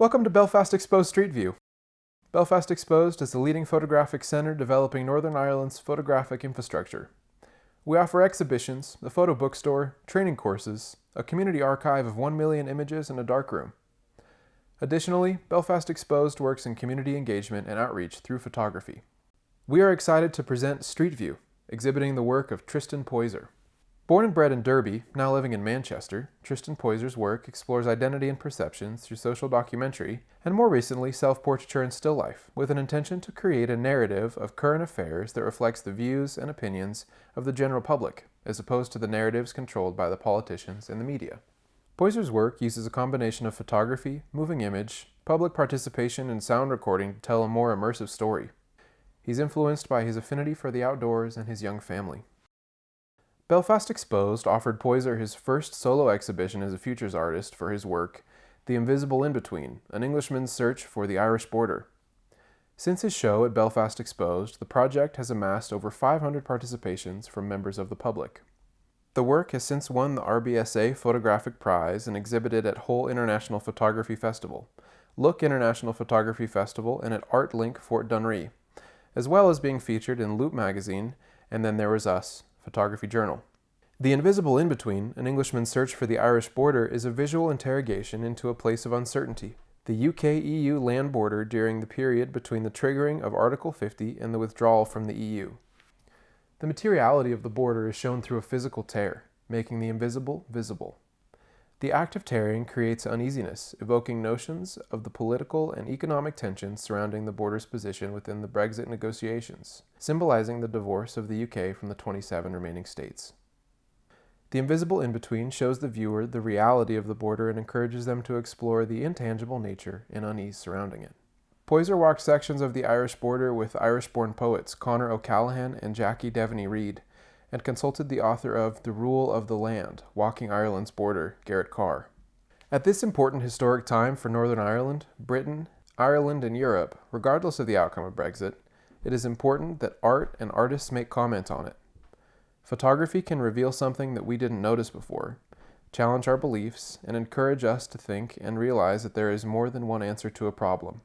Welcome to Belfast Exposed Street View. Belfast Exposed is the leading photographic centre developing Northern Ireland's photographic infrastructure. We offer exhibitions, a photo bookstore, training courses, a community archive of 1 million images, and a darkroom. Additionally, Belfast Exposed works in community engagement and outreach through photography. We are excited to present Street View, exhibiting the work of Tristan Poyser. Born and bred in Derby, now living in Manchester, Tristan Poyser's work explores identity and perception through social documentary, and more recently self-portraiture and still life, with an intention to create a narrative of current affairs that reflects the views and opinions of the general public, as opposed to the narratives controlled by the politicians and the media. Poyser's work uses a combination of photography, moving image, public participation, and sound recording to tell a more immersive story. He's influenced by his affinity for the outdoors and his young family. Belfast Exposed offered Poyser his first solo exhibition as a futures artist for his work, The Invisible In-Between, an Englishman's search for the Irish border. Since his show at Belfast Exposed, the project has amassed over 500 participations from members of the public. The work has since won the RBSA Photographic Prize and exhibited at Hull International Photography Festival, Look International Photography Festival, and at Art Link Fort Dunree, as well as being featured in Loop magazine and Then There Was Us Photography Journal. The Invisible In-Between, an Englishman's search for the Irish border, is a visual interrogation into a place of uncertainty, the UK-EU land border during the period between the triggering of Article 50 and the withdrawal from the EU. The materiality of the border is shown through a physical tear, making the invisible visible. The act of tearing creates uneasiness, evoking notions of the political and economic tensions surrounding the border's position within the Brexit negotiations, symbolising the divorce of the UK from the 27 remaining states. The Invisible In-Between shows the viewer the reality of the border and encourages them to explore the intangible nature and unease surrounding it. Poyser walked sections of the Irish border with Irish-born poets Conor O'Callaghan and Jackie Devaney Reid, and consulted the author of The Rule of the Land, Walking Ireland's Border, Garrett Carr. At this important historic time for Northern Ireland, Britain, Ireland, and Europe, regardless of the outcome of Brexit, it is important that art and artists make comment on it. Photography can reveal something that we didn't notice before, challenge our beliefs, and encourage us to think and realize that there is more than one answer to a problem.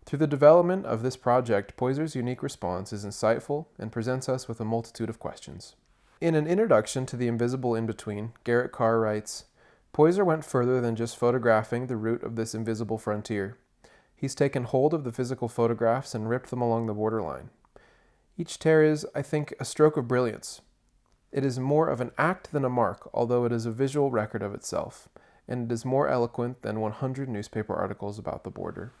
Through the development of this project, Poyser's unique response is insightful and presents us with a multitude of questions. In an introduction to The Invisible In-Between, Garrett Carr writes, Poyser went further than just photographing the route of this invisible frontier. He's taken hold of the physical photographs and ripped them along the borderline. Each tear is, I think, a stroke of brilliance. It is more of an act than a mark, although it is a visual record of itself, and it is more eloquent than 100 newspaper articles about the border.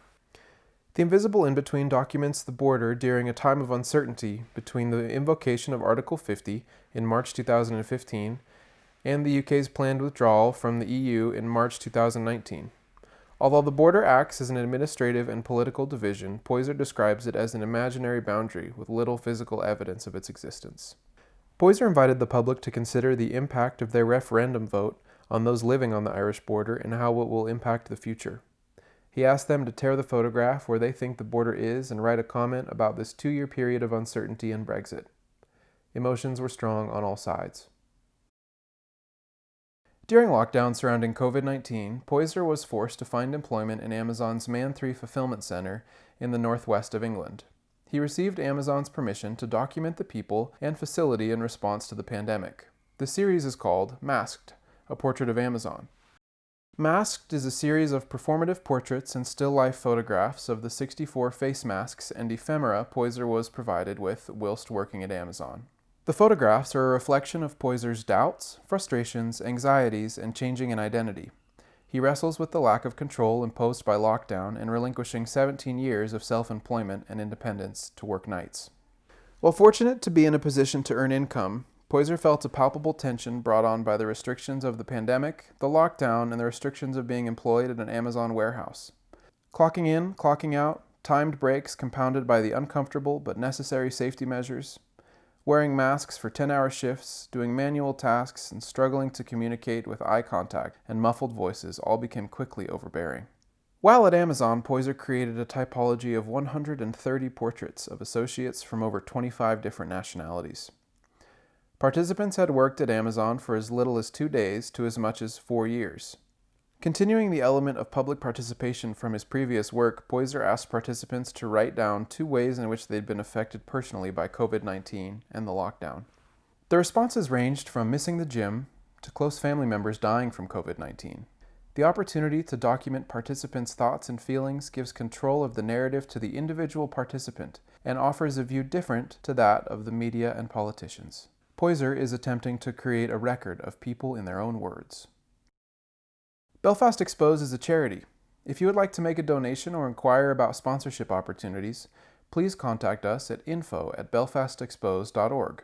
The Invisible In-Between documents the border during a time of uncertainty between the invocation of Article 50 in March 2015 and the UK's planned withdrawal from the EU in March 2019. Although the border acts as an administrative and political division, Poyser describes it as an imaginary boundary with little physical evidence of its existence. Poyser invited the public to consider the impact of their referendum vote on those living on the Irish border and how it will impact the future. He asked them to tear the photograph where they think the border is and write a comment about this 2-year period of uncertainty and Brexit. Emotions were strong on all sides. During lockdown surrounding COVID-19, Poyser was forced to find employment in Amazon's Man 3 fulfillment center in the northwest of England. He received Amazon's permission to document the people and facility in response to the pandemic. The series is called Masked, a portrait of Amazon. Masked is a series of performative portraits and still-life photographs of the 64 face masks and ephemera Poyser was provided with whilst working at Amazon. The photographs are a reflection of Poyser's doubts, frustrations, anxieties, and changing in identity. He wrestles with the lack of control imposed by lockdown and relinquishing 17 years of self-employment and independence to work nights. While fortunate to be in a position to earn income, Poyser felt a palpable tension brought on by the restrictions of the pandemic, the lockdown, and the restrictions of being employed at an Amazon warehouse. Clocking in, clocking out, timed breaks compounded by the uncomfortable but necessary safety measures, wearing masks for 10-hour shifts, doing manual tasks, and struggling to communicate with eye contact and muffled voices all became quickly overbearing. While at Amazon, Poyser created a typology of 130 portraits of associates from over 25 different nationalities. Participants had worked at Amazon for as little as 2 days to as much as 4 years. Continuing the element of public participation from his previous work, Poyser asked participants to write down 2 ways in which they'd been affected personally by COVID-19 and the lockdown. The responses ranged from missing the gym to close family members dying from COVID-19. The opportunity to document participants' thoughts and feelings gives control of the narrative to the individual participant and offers a view different to that of the media and politicians. Poyser is attempting to create a record of people in their own words. Belfast Exposed is a charity. If you would like to make a donation or inquire about sponsorship opportunities, please contact us at info@belfastexposed.org.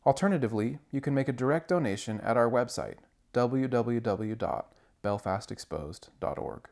Alternatively, you can make a direct donation at our website, www.belfastexposed.org.